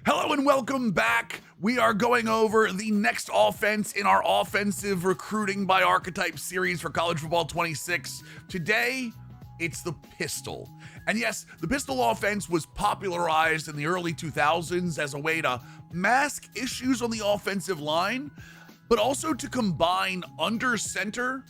Hello and welcome back. We are going over the next offense in our offensive recruiting by archetype series for college football 26. Today, it's the pistol. And yes, the pistol offense was popularized in the early 2000s as a way to mask issues on the offensive line, but also to combine under center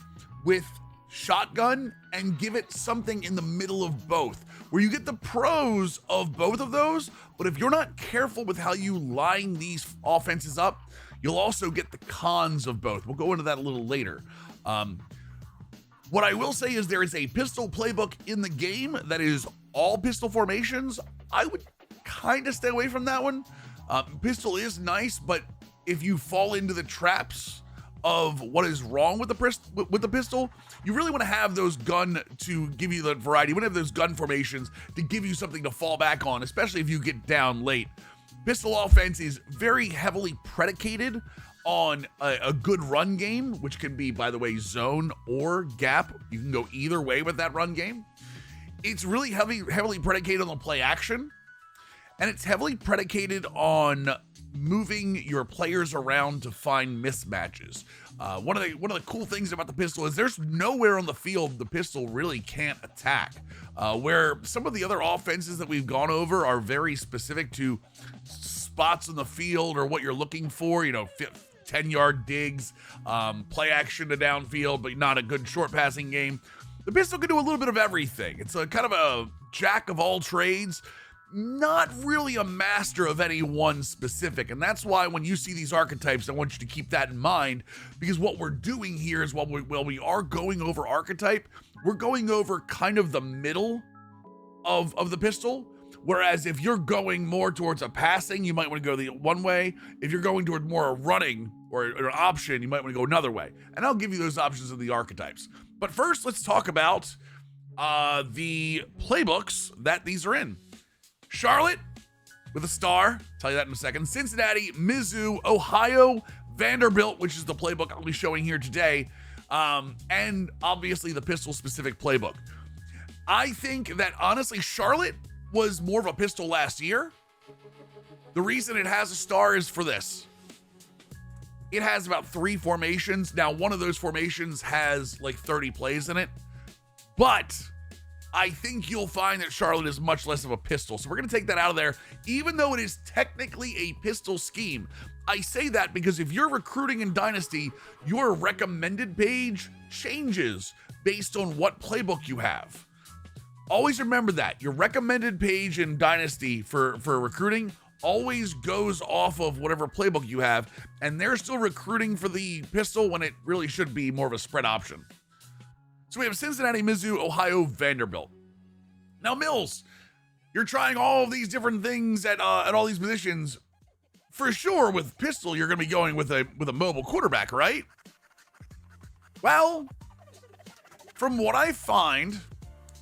with shotgun and give it something in the middle of both, where you get the pros of both of those, but if you're not careful with how you line these offenses up, you'll also get the cons of both. We'll go into that a little later. What I will say is there is a pistol playbook in the game that is all pistol formations. I would kind of stay away from that one. Pistol is nice, but if you fall into the traps of what is wrong with the pistol, you really want to have those gun to give you the variety. You want to have those gun formations to give you something to fall back on, especially if you get down late. Pistol offense is very heavily predicated on a good run game, which can be, by the way, zone or gap. You can go either way with that run game. It's really heavily predicated on the play action, and it's heavily predicated on moving your players around to find mismatches. One of the cool things about the pistol is there's nowhere on the field the pistol really can't attack. Where some of the other offenses that we've gone over are very specific to spots on the field or what you're looking for, 10-yard digs, play action to downfield, but not a good short passing game. The pistol can do a little bit of everything. It's a kind of a jack of all trades, not really a master of any one specific. And that's why when you see these archetypes, I want you to keep that in mind, because what we're doing here is while we are going over archetype, we're going over kind of the middle of the pistol. Whereas if you're going more towards a passing, you might want to go the one way. If you're going toward more a running or an option, you might want to go another way. And I'll give you those options of the archetypes. But first, let's talk about the playbooks that these are in. Charlotte with a star, tell you that in a second. Cincinnati, Mizzou, Ohio, Vanderbilt, which is the playbook I'll be showing here today, and obviously the pistol specific playbook. I think that honestly, Charlotte was more of a pistol last year. The reason it has a star is for this. It has about 3 formations. Now, one of those formations has like 30 plays in it, but I think you'll find that Charlotte is much less of a pistol. So we're going to take that out of there, even though it is technically a pistol scheme. I say that because if you're recruiting in Dynasty, your recommended page changes based on what playbook you have. Always remember that. Your recommended page in Dynasty for recruiting always goes off of whatever playbook you have, and they're still recruiting for the pistol when it really should be more of a spread option. So we have Cincinnati, Mizzou, Ohio, Vanderbilt. Now, Mills, you're trying all of these different things at all these positions. For sure, with pistol, you're going to be going with a mobile quarterback, right? Well, from what I find,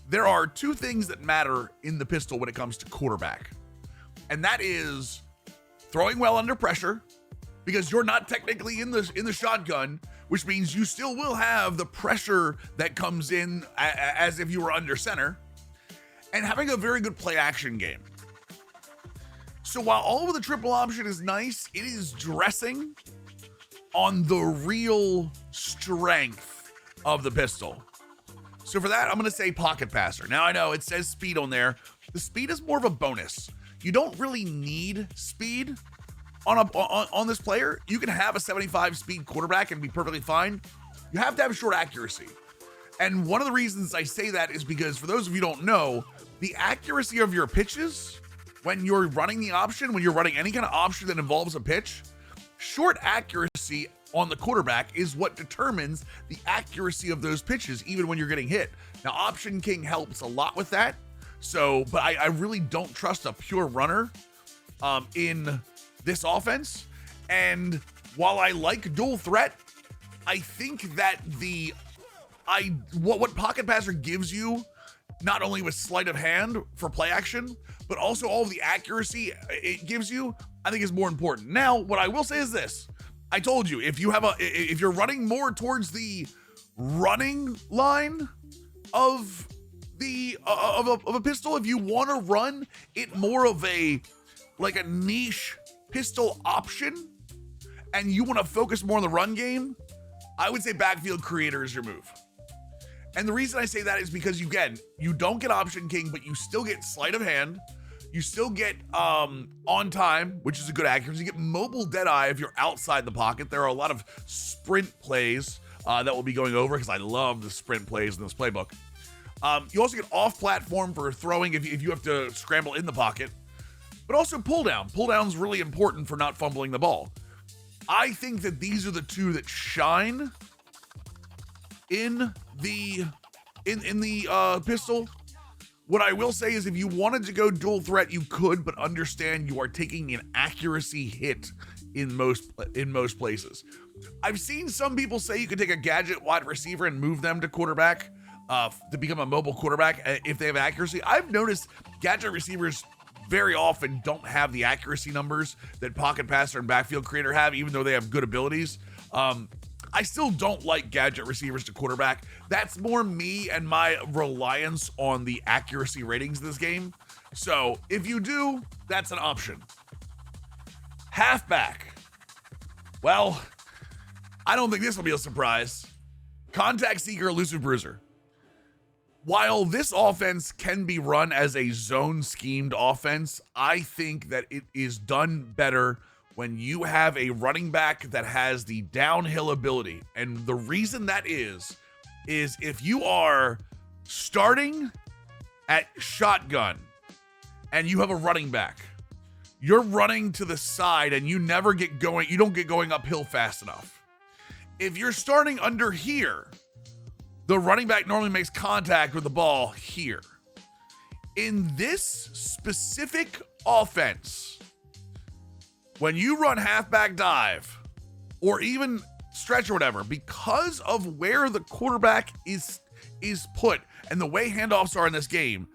there are 2 things that matter in the pistol when it comes to quarterback. And that is throwing well under pressure, because you're not technically in the shotgun, which means you still will have the pressure that comes in as if you were under center, and having a very good play action game. So while all of the triple option is nice, it is dressing on the real strength of the pistol. So for that, I'm going to say pocket passer. Now I know it says speed on there. The speed is more of a bonus. You don't really need speed on this player. You can have a 75 speed quarterback and be perfectly fine. You have to have short accuracy. And one of the reasons I say that is because, for those of you who don't know, the accuracy of your pitches when you're running the option, when you're running any kind of option that involves a pitch, short accuracy on the quarterback is what determines the accuracy of those pitches, even when you're getting hit. Now, Option King helps a lot with that. So, but I really don't trust a pure runner in this offense. And while I like dual threat, I think that what pocket passer gives you, not only with sleight of hand for play action, but also all of the accuracy it gives you, I think is more important. Now, what I will say is this. I told you, if you're running more towards the running line of a pistol, if you want to run it more of a like a niche pistol option and you want to focus more on the run game, I would say backfield creator is your move. And the reason I say that is because, again, you don't get option king, but you still get sleight of hand. You still get on time, which is a good accuracy. You get mobile deadeye if you're outside the pocket. There are a lot of sprint plays that we'll be going over because I love the sprint plays in this playbook. You also get off platform for throwing if you have to scramble in the pocket, but also pull down. Pull down's really important for not fumbling the ball. I think that these are the two that shine in the pistol. What I will say is if you wanted to go dual threat, you could, but understand you are taking an accuracy hit in most places. I've seen some people say you could take a gadget wide receiver and move them to quarterback to become a mobile quarterback if they have accuracy. I've noticed gadget receivers very often don't have the accuracy numbers that pocket passer and backfield creator have, even though they have good abilities. I still don't like gadget receivers to quarterback. That's more me and my reliance on the accuracy ratings of this game. So if you do, that's an option. Halfback. Well, I don't think this will be a surprise. Contact seeker, elusive bruiser. While this offense can be run as a zone schemed offense, I think that it is done better when you have a running back that has the downhill ability. And the reason that is if you are starting at shotgun and you have a running back, you're running to the side and you never get going, you don't get going uphill fast enough. If you're starting under here, the running back normally makes contact with the ball here. In this specific offense, when you run halfback dive or even stretch or whatever, because of where the quarterback is put and the way handoffs are in this game,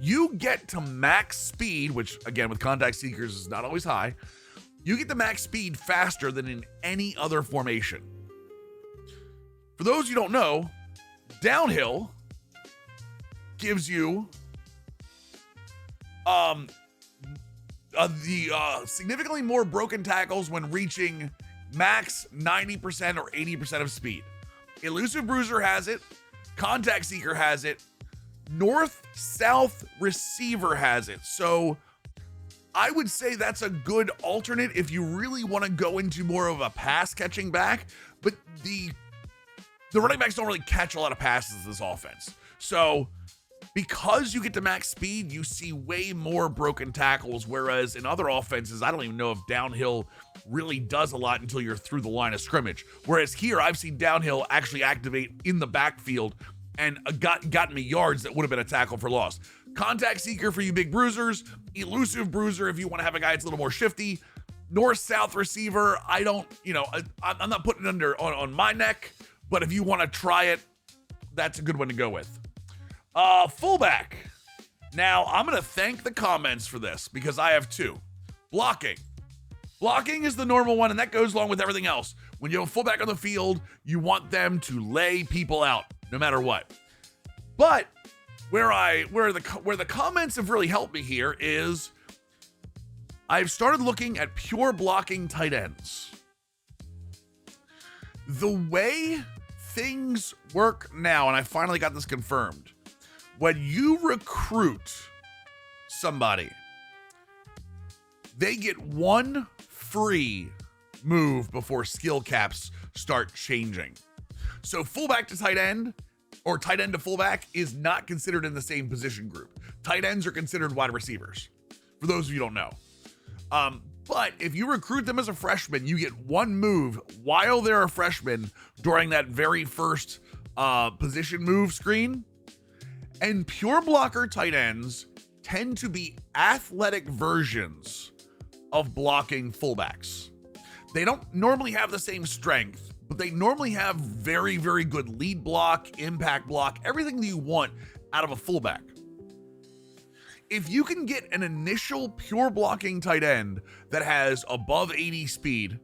you get to max speed, which again with contact seekers is not always high. You get to max speed faster than in any other formation. For those you don't know, downhill gives you significantly more broken tackles when reaching max 90% or 80% of speed. Elusive bruiser has it. Contact seeker has it. North-south receiver has it. So I would say that's a good alternate if you really want to go into more of a pass catching back. But the running backs don't really catch a lot of passes in this offense. So because you get to max speed, you see way more broken tackles, whereas in other offenses, I don't even know if downhill really does a lot until you're through the line of scrimmage. Whereas here, I've seen downhill actually activate in the backfield and gotten me yards that would have been a tackle for loss. Contact seeker for you big bruisers, elusive bruiser if you want to have a guy that's a little more shifty. North-south receiver, I'm not putting it on my neck, but if you want to try it, that's a good one to go with. Fullback. Now, I'm going to thank the comments for this because I have two. Blocking. Blocking is the normal one, and that goes along with everything else. When you have a fullback on the field, you want them to lay people out, no matter what. But where the comments have really helped me here is I've started looking at pure blocking tight ends. The way things work now, and I finally got this confirmed, when you recruit somebody, they get one free move before skill caps start changing. So fullback to tight end or tight end to fullback is not considered in the same position group. Tight ends are considered wide receivers, for those of you who don't know. But if you recruit them as a freshman, you get one move while they're a freshman during that very first position move screen. And pure blocker tight ends tend to be athletic versions of blocking fullbacks. They don't normally have the same strength, but they normally have very, very good lead block, impact block, everything that you want out of a fullback. If you can get an initial pure blocking tight end that has above 80 speed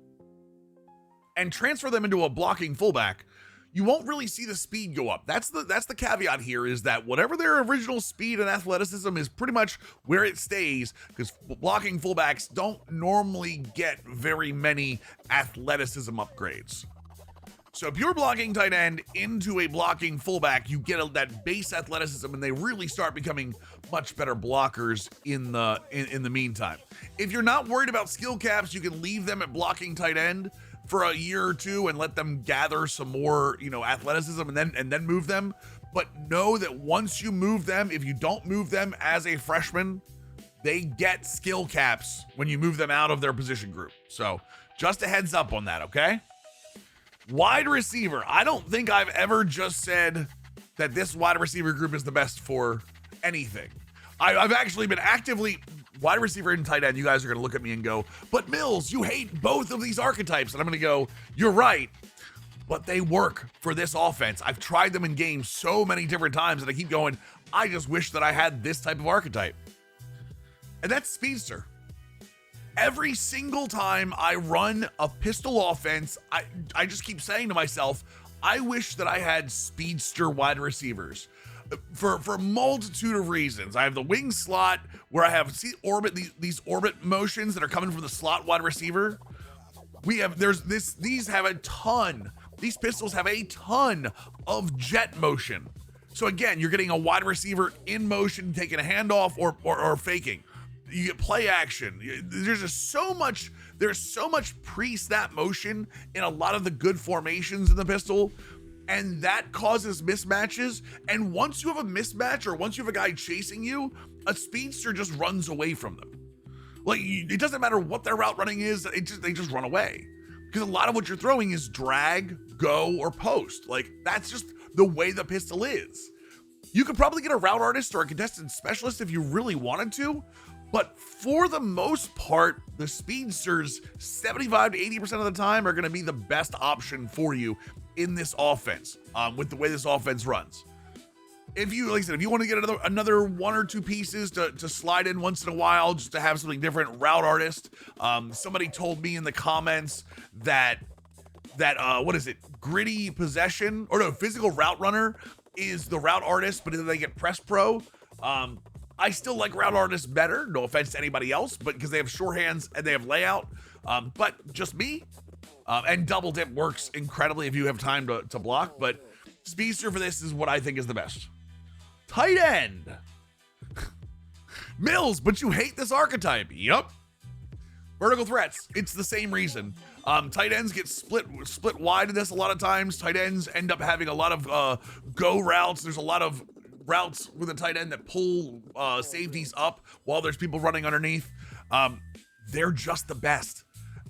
and transfer them into a blocking fullback, you won't really see the speed go up. That's the caveat here, is that whatever their original speed and athleticism is pretty much where it stays, because blocking fullbacks don't normally get very many athleticism upgrades. So pure blocking tight end into a blocking fullback, you get that base athleticism, and they really start becoming much better blockers in the meantime. If you're not worried about skill caps, you can leave them at blocking tight end for a year or two and let them gather some more, athleticism, and then move them. But know that once you move them, if you don't move them as a freshman, they get skill caps when you move them out of their position group. So just a heads up on that, okay? Wide receiver. I don't think I've ever just said that this wide receiver group is the best for anything. I've actually been actively wide receiver and tight end. You guys are going to look at me and go, but Mills, you hate both of these archetypes. And I'm going to go, you're right, but they work for this offense. I've tried them in games so many different times, and I keep going, I just wish that I had this type of archetype. And that's speedster. Every single time I run a pistol offense, I just keep saying to myself, I wish that I had speedster wide receivers for a multitude of reasons. I have the wing slot where I have these orbit motions that are coming from the slot wide receiver. These pistols have a ton of jet motion. So again, you're getting a wide receiver in motion, taking a handoff or faking. You get play action. There's so much pre-snap motion in a lot of the good formations in the pistol, and that causes mismatches. And once you have a mismatch, or once you have a guy chasing you, a speedster just runs away from them. Like, it doesn't matter what their route running is, they just run away. Because a lot of what you're throwing is drag, go, or post. Like, that's just the way the pistol is. You could probably get a route artist or a contestant specialist if you really wanted to, but for the most part, the speedsters 75 to 80% of the time are going to be the best option for you in this offense, with the way this offense runs. If you, like I said, if you want to get another one or two pieces to slide in once in a while, just to have something different, route artist. Somebody told me in the comments that what is it? Gritty possession, or no, physical route runner is the route artist, but then they get press pro. I still like route artists better. No offense to anybody else, but because they have short hands and they have layout. But just me. And double dip works incredibly if you have time to block. But speedster for this is what I think is the best. Tight end. Mills, but you hate this archetype. Yup. Vertical threats. It's the same reason. Tight ends get split wide in this a lot of times. Tight ends end up having a lot of go routes. There's a lot of routes with a tight end that pull safeties up while there's people running underneath. They're just the best.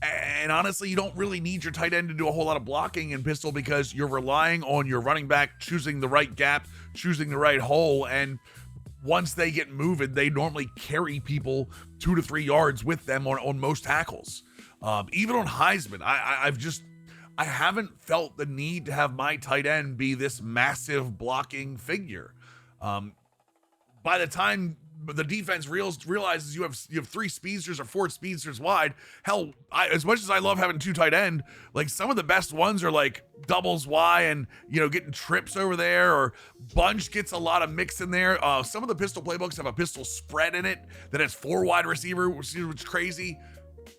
And honestly, you don't really need your tight end to do a whole lot of blocking in pistol, because you're relying on your running back choosing the right gap, choosing the right hole, and once they get moving, they normally carry people 2 to 3 yards with them on most tackles. Even on Heisman, I haven't felt the need to have my tight end be this massive blocking figure. By the time the defense realizes you have 3 speedsters or 4 speedsters wide, hell, as much as I love having 2 tight end, like some of the best ones are like doubles Y and, getting trips over there, or bunch gets a lot of mix in there. Some of the pistol playbooks have a pistol spread in it that has 4 wide receiver, which is crazy.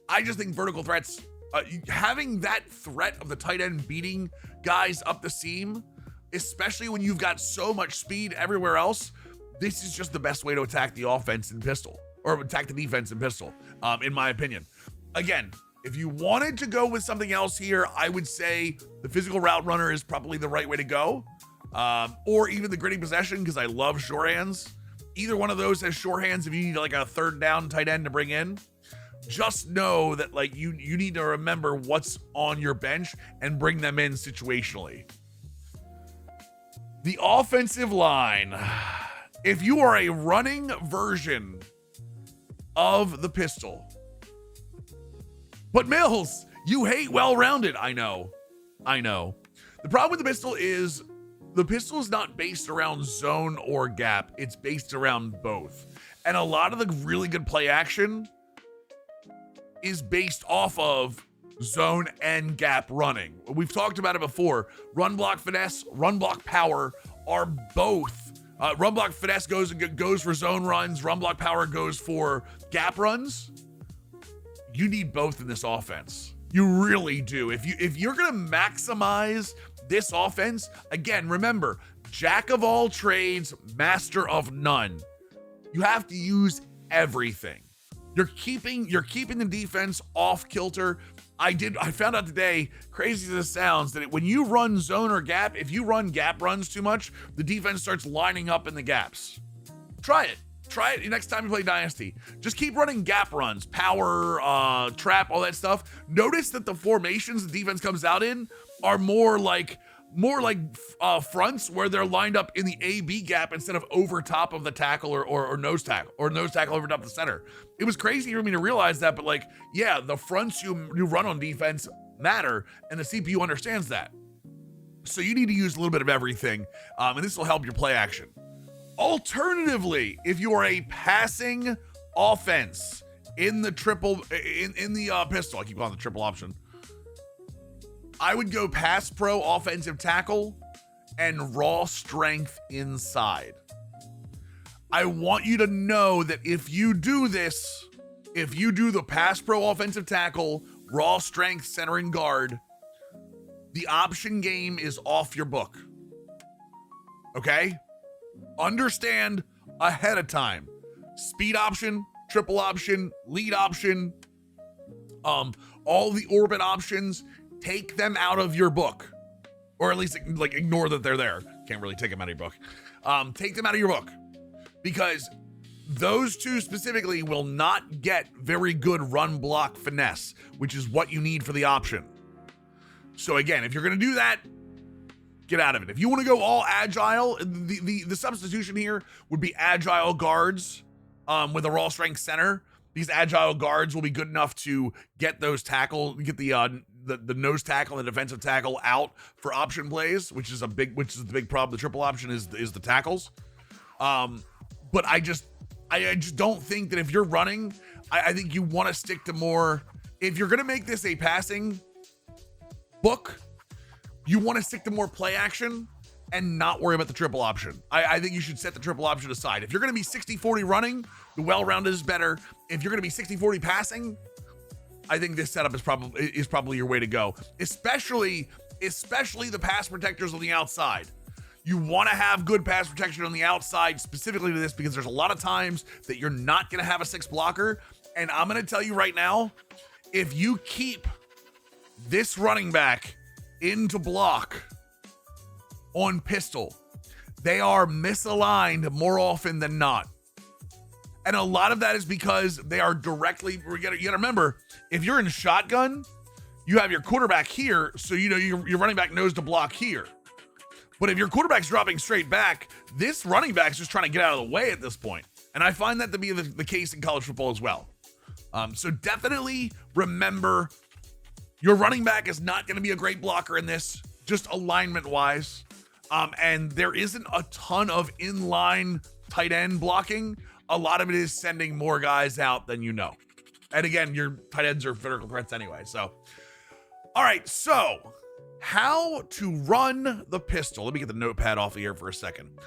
I just think vertical threats, having that threat of the tight end beating guys up the seam, especially when you've got so much speed everywhere else, this is just the best way to attack the offense in pistol, or attack the defense in pistol, in my opinion. Again, if you wanted to go with something else here, I would say the physical route runner is probably the right way to go, or even the gritty possession, because I love short hands. Either one of those has short hands if you need like a third down tight end to bring in. Just know that like you need to remember what's on your bench and bring them in situationally. The offensive line. If you are a running version of the pistol, but Mills, you hate well-rounded. I know. The problem with the pistol is not based around zone or gap. It's based around both. And a lot of the really good play action is based off of zone and gap running. We've talked about it before. Run block finesse, run block power are both. Run block finesse goes for zone runs. Run block power goes for gap runs. You need both in this offense. You really do. If you're gonna maximize this offense, again, remember, jack of all trades, master of none. You have to use everything. You're keeping the defense off kilter. I found out today, crazy as this sounds, that when you run zone or gap, if you run gap runs too much, the defense starts lining up in the gaps. Try it next time you play Dynasty. Just keep running gap runs, power, trap, all that stuff. Notice that the formations the defense comes out in are more like fronts where they're lined up in the A-B gap instead of over top of the tackle or nose tackle over top of the center. It was crazy for me to realize that, but like, yeah, the fronts you run on defense matter, and the CPU understands that. So you need to use a little bit of everything, and this will help your play action. Alternatively, if you are a passing offense in the pistol, I keep calling the triple option, I would go pass pro offensive tackle and raw strength inside. I want you to know that if you do this, if you do the pass pro offensive tackle, raw strength, center, and guard, the option game is off your book. Okay? Understand ahead of time. Speed option, triple option, lead option, all the orbit options, take them out of your book. Or at least like ignore that they're there. Can't really take them out of your book. Take them out of your book. Because those two specifically will not get very good run block finesse, which is what you need for the option. So again, if you're going to do that, get out of it. If you want to go all agile, the substitution here would be agile guards with a raw strength center. These agile guards will be good enough to get those get the nose tackle and the defensive tackle out for option plays, which is the big problem. The triple option is the tackles. But I just don't think that if you're running, I think you want to stick to more. If you're going to make this a passing book, you want to stick to more play action and not worry about the triple option. I think you should set the triple option aside. If you're going to be 60-40 running, the well-rounded is better. If you're going to be 60-40 passing, I think this setup is probably your way to go. Especially the pass protectors on the outside. You want to have good pass protection on the outside, specifically to this, because there's a lot of times that you're not going to have a 6 blocker. And I'm going to tell you right now, if you keep this running back into block on pistol, they are misaligned more often than not. And a lot of that is because they are directly, you gotta remember, if you're in shotgun, you have your quarterback here, so you know your running back knows to block here. But if your quarterback's dropping straight back, this running back's just trying to get out of the way at this point. And I find that to be the case in college football as well. So definitely remember, your running back is not going to be a great blocker in this, just alignment-wise. And there isn't a ton of inline tight end blocking. A lot of it is sending more guys out than you know. And again, your tight ends are vertical threats anyway. So, all right, so how to run the pistol. Let me get the notepad off of here for a second.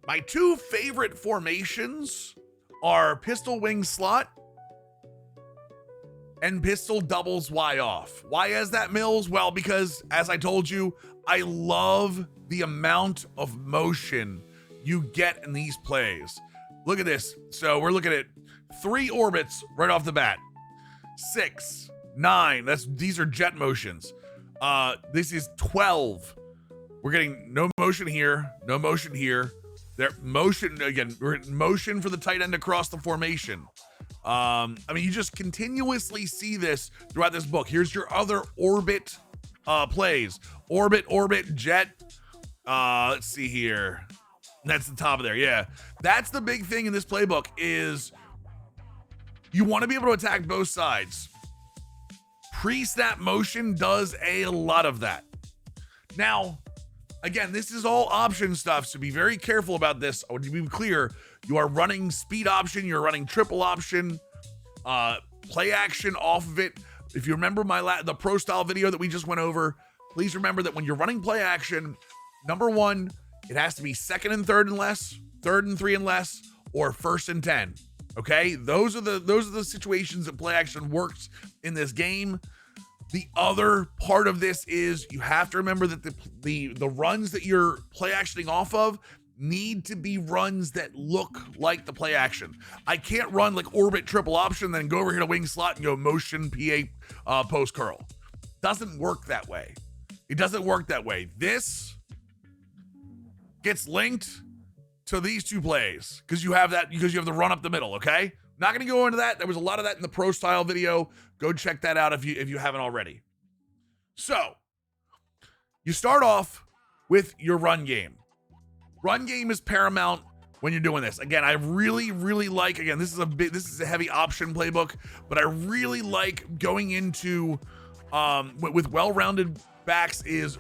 My two favorite formations are pistol wing slot and pistol doubles Y off. Why is that, Mills? Well, because as I told you, I love the amount of motion you get in these plays. Look at this. So we're looking at 3 orbits right off the bat. 6, 9. These are jet motions. This is 12. We're getting no motion here, no motion here. There motion again. We're in motion for the tight end across the formation. I mean, you just continuously see this throughout this book. Here's your other orbit plays. Orbit, jet. Let's see here. That's the top of there. Yeah, that's the big thing in this playbook is you want to be able to attack both sides. Pre-snap motion does a lot of that. Now, again, this is all option stuff, so be very careful about this. I want to be clear. You are running speed option. You're running triple option, play action off of it. If you remember the pro style video that we just went over, please remember that when you're running play action, number one, it has to be second and third and less, third and 3 and less, or first and 10. Okay, those are the situations that play action works in this game. The other part of this is you have to remember that the runs that you're play actioning off of need to be runs that look like the play action. I can't run like orbit triple option, then go over here to wing slot and go motion PA post curl. Doesn't work that way. It doesn't work that way. This gets linked to these two plays because you have the run up the middle. Okay, not going to go into that. There was a lot of that in the pro style video. Go check that out if you haven't already. So you start off with your run game. Run game is paramount when you're doing this. Again, I really, really like, again, this is a heavy option playbook, but I really like going into, with well-rounded backs is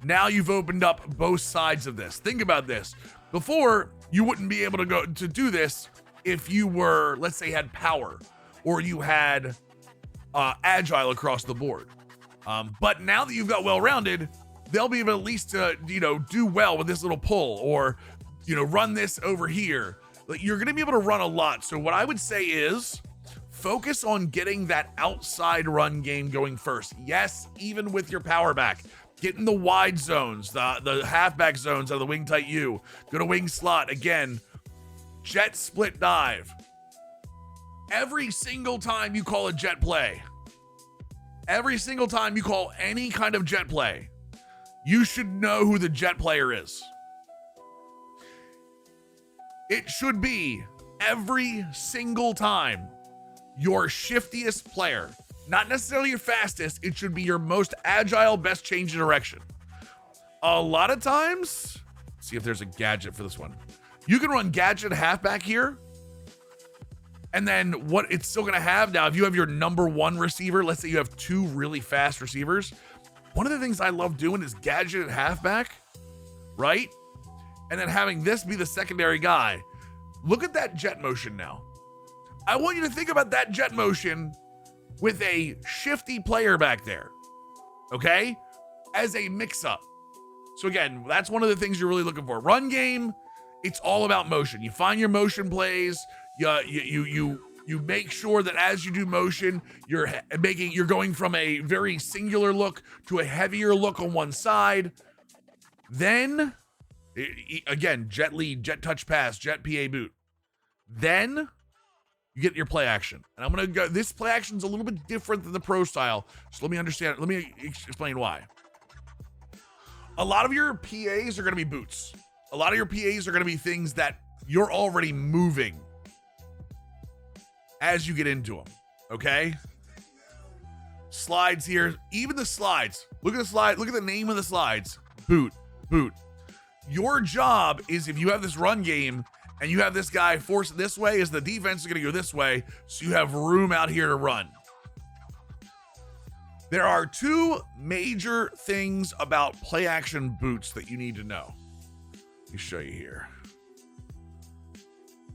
now you've opened up both sides of this. Think about this. Before, you wouldn't be able to do this if you were, let's say, had power or you had agile across the board. But now that you've got well-rounded, they'll be able at least to, do well with this little pull or, run this over here. Like, you're going to be able to run a lot. So what I would say is focus on getting that outside run game going first. Yes, even with your power back, get in the wide zones, the halfback zones out of the wing tight U. Go to wing slot again. Jet split dive. Every single time you call a jet play, every single time you call any kind of jet play, you should know who the jet player is. It should be every single time your shiftiest player, not necessarily your fastest. It should be your most agile, best change of direction. A lot of times, let's see if there's a gadget for this one. You can run gadget halfback here. And then what it's still going to have now, if you have your number one receiver, let's say you have two really fast receivers. One of the things I love doing is gadget at halfback, right? And then having this be the secondary guy. Look at that jet motion now. I want you to think about that jet motion with a shifty player back there, okay? As a mix-up. So again, that's one of the things you're really looking for. Run game, it's all about motion. You find your motion plays. You make sure that as you do motion, you're going from a very singular look to a heavier look on one side. Then, again, jet lead, jet touch pass, jet PA boot. Then you get your play action. And I'm going to go, this play action is a little bit different than the pro style. So let me explain why. A lot of your PAs are going to be boots. A lot of your PAs are going to be things that you're already moving as you get into them, okay? Slides here, even the slides. Look at the slide, look at the name of the slides. Boot. Your job is, if you have this run game and you have this guy force it this way, is the defense is gonna go this way, so you have room out here to run. There are two major things about play action boots that you need to know. Let me show you here.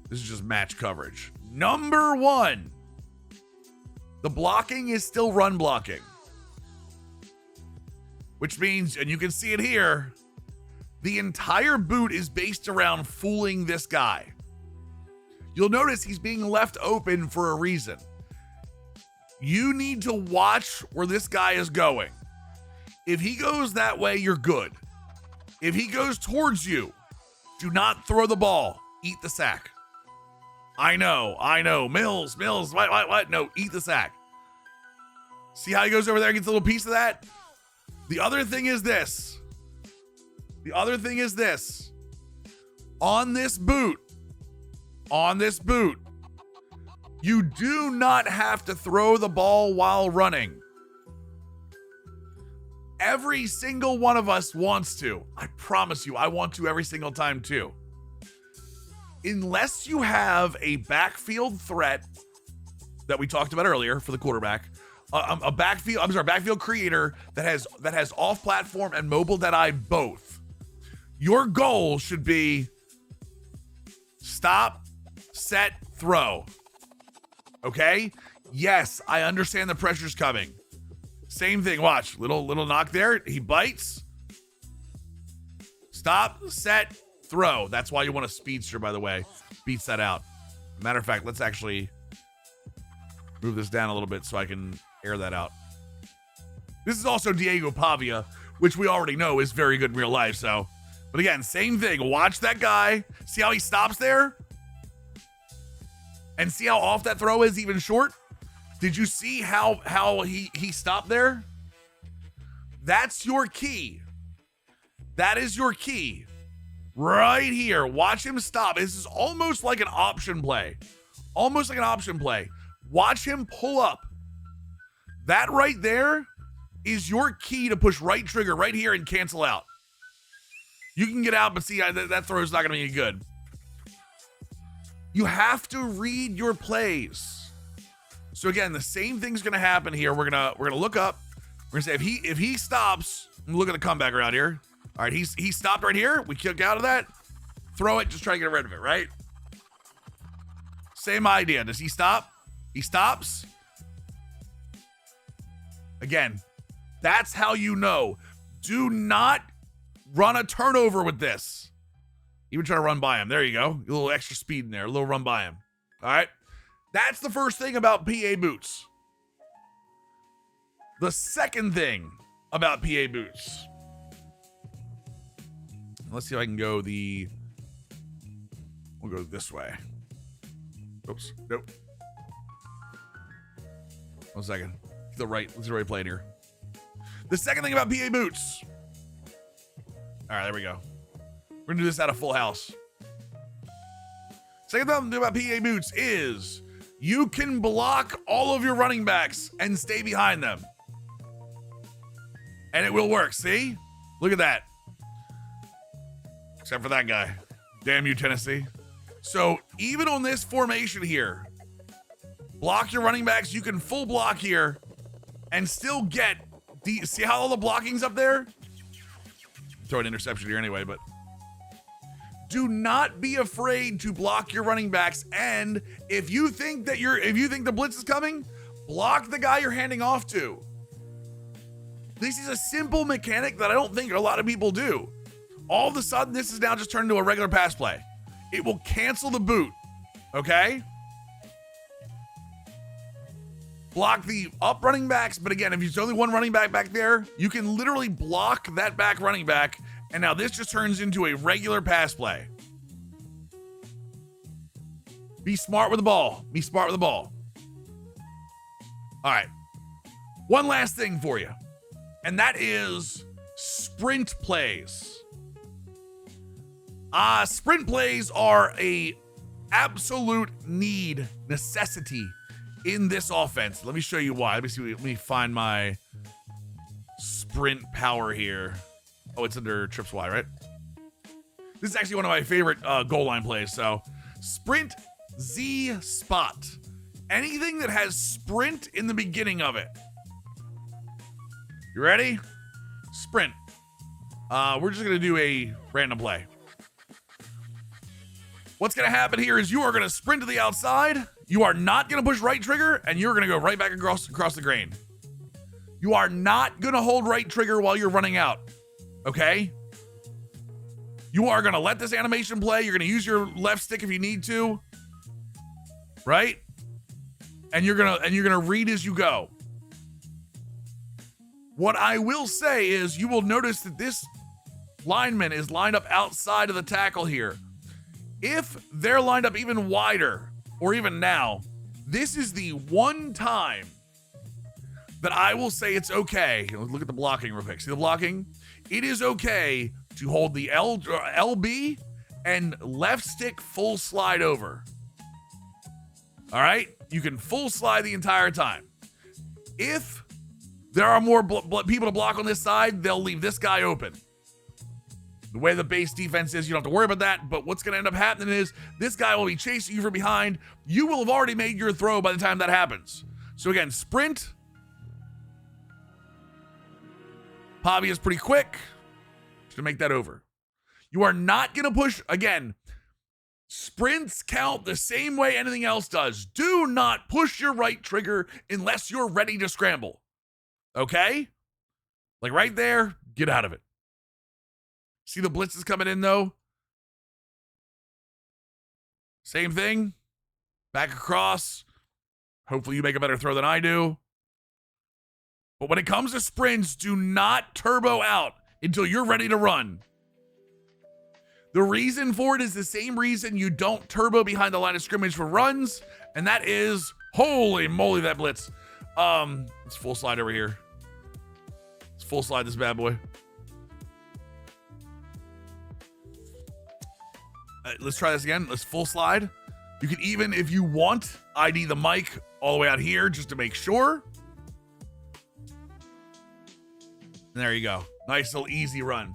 This is just match coverage. Number one, the blocking is still run blocking, which means, and you can see it here, the entire boot is based around fooling this guy. You'll notice he's being left open for a reason. You need to watch where this guy is going. If he goes that way, you're good. If he goes towards you, do not throw the ball. Eat the sack. I know. Mills, what? No, eat the sack. See how he goes over there and gets a little piece of that? The other thing is this. On this boot, you do not have to throw the ball while running. Every single one of us wants to. I promise you, I want to every single time too. Unless you have a backfield threat that we talked about earlier for the quarterback, a backfield creator that has off-platform and mobile.eye both. Your goal should be stop, set, throw. Okay? Yes, I understand the pressure's coming. Same thing, watch. Little knock there. He bites. Stop, set, throw. That's why you want a speedster, by the way. Beats that out. Matter of fact, let's actually move this down a little bit so I can air that out. This is also Diego Pavia, which we already know is very good in real life, so. But again, same thing. Watch that guy. See how he stops there? And see how off that throw is, even short? Did you see how he stopped there? That's your key. That is your key. Right here. Watch him stop. This is almost like an option play. Almost like an option play. Watch him pull up. That right there is your key to push right trigger right here and cancel out. You can get out, but see, that throw is not going to be any good. You have to read your plays. So again, the same thing's going to happen here. We're gonna look up. We're gonna say if he stops, look at the comeback around here. All right, he stopped right here. We kick out of that. Throw it, just try to get rid of it, right? Same idea. Does he stop? He stops. Again, that's how you know. Do not run a turnover with this. Even try to run by him. There you go. A little extra speed in there. A little run by him. All right. That's the first thing about PA boots. The second thing about PA boots. Let's see if I can go we'll go this way. Oops. Nope. 1 second. Let's the right play here. The second thing about PA boots. All right, there we go. We're gonna do this out of full house. Second thing about PA boots is you can block all of your running backs and stay behind them. And it will work, see? Look at that. Except for that guy. Damn you, Tennessee. So even on this formation here, block your running backs. You can full block here and still get see how all the blocking's up there? Throw an interception here anyway, but do not be afraid to block your running backs. And if you think the blitz is coming, block the guy you're handing off to. This is a simple mechanic that I don't think a lot of people do. All of a sudden, this is now just turned into a regular pass play. It will cancel the boot, okay? Block the up running backs, but again, if there's only one running back there, you can literally block that back running back, and now this just turns into a regular pass play. Be smart with the ball. Be smart with the ball. All right. One last thing for you, and that is sprint plays. Sprint plays are a absolute necessity in this offense. Let me show you why. Let me find my sprint power here. Oh, it's under trips Y, right? This is actually one of my favorite goal line plays. So sprint Z spot. Anything that has sprint in the beginning of it. You ready? Sprint. We're just gonna do a random play. What's going to happen here is you are going to sprint to the outside. You are not going to push right trigger, and you're going to go right back across the grain. You are not going to hold right trigger while you're running out, okay? You are going to let this animation play. You're going to use your left stick if you need to, right? And you're going to read as you go. What I will say is you will notice that this lineman is lined up outside of the tackle here. If they're lined up even wider, or even now, this is the one time that I will say it's okay. Look at the blocking real quick. See the blocking? It is okay to hold the LB and left stick full slide over. All right? You can full slide the entire time. If there are more people to block on this side, they'll leave this guy open. The way the base defense is, you don't have to worry about that. But what's going to end up happening is this guy will be chasing you from behind. You will have already made your throw by the time that happens. So again, sprint. Pavia is pretty quick. Just to make that over. You are not going to push, again, Sprints count the same way anything else does. Do not push your right trigger unless you're ready to scramble. Okay? Like right there, get out of it. See the blitzes coming in though? Same thing. Back across. Hopefully you make a better throw than I do. But when it comes to sprints, do not turbo out until you're ready to run. The reason for it is the same reason you don't turbo behind the line of scrimmage for runs, and that is, holy moly, that blitz. Let's full slide over here. Let's full slide this bad boy. Let's try this again. Let's full slide. You can even, if you want, ID the mic all the way out here just to make sure. And there you go. Nice little easy run.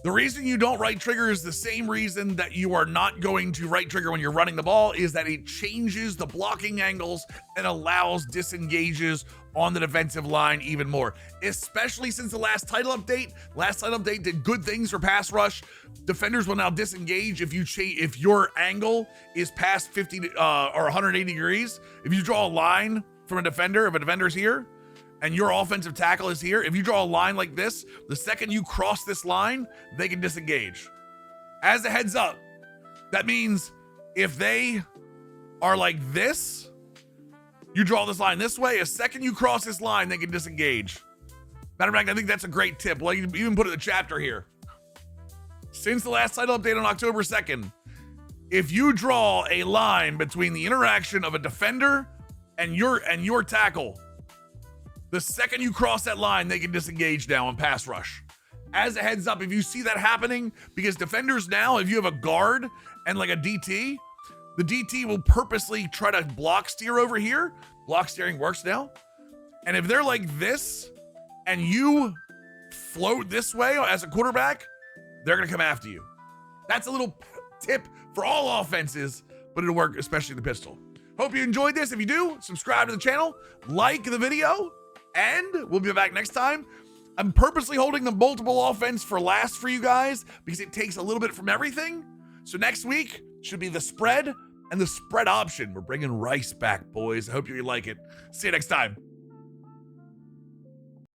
The reason you don't right trigger is the same reason that you are not going to right trigger when you're running the ball, is that it changes the blocking angles and allows disengages on the defensive line even more, especially since the last title update. Last title update did good things for pass rush. Defenders will now disengage if your angle is past 50 or 180 degrees. If you draw a line from a defender, if a defender's here, and your offensive tackle is here, if you draw a line like this, the second you cross this line, they can disengage. As a heads up, that means if they are like this, you draw this line this way, a second you cross this line, they can disengage. Matter of fact, I think that's a great tip. Well, you can even put it in the chapter here. Since the last title update on October 2nd, if you draw a line between the interaction of a defender and your tackle, the second you cross that line, they can disengage now on pass rush. As a heads up, if you see that happening, because defenders now, if you have a guard and like a DT, the DT will purposely try to block steer over here. Block steering works now. And if they're like this and you float this way as a quarterback, they're going to come after you. That's a little tip for all offenses, but it'll work especially in the pistol. Hope you enjoyed this. If you do, subscribe to the channel, like the video, and we'll be back next time. I'm purposely holding the multiple offense for last for you guys because it takes a little bit from everything. So next week should be the spread and the spread option. We're bringing Rice back, boys. I hope you like it. See you next time.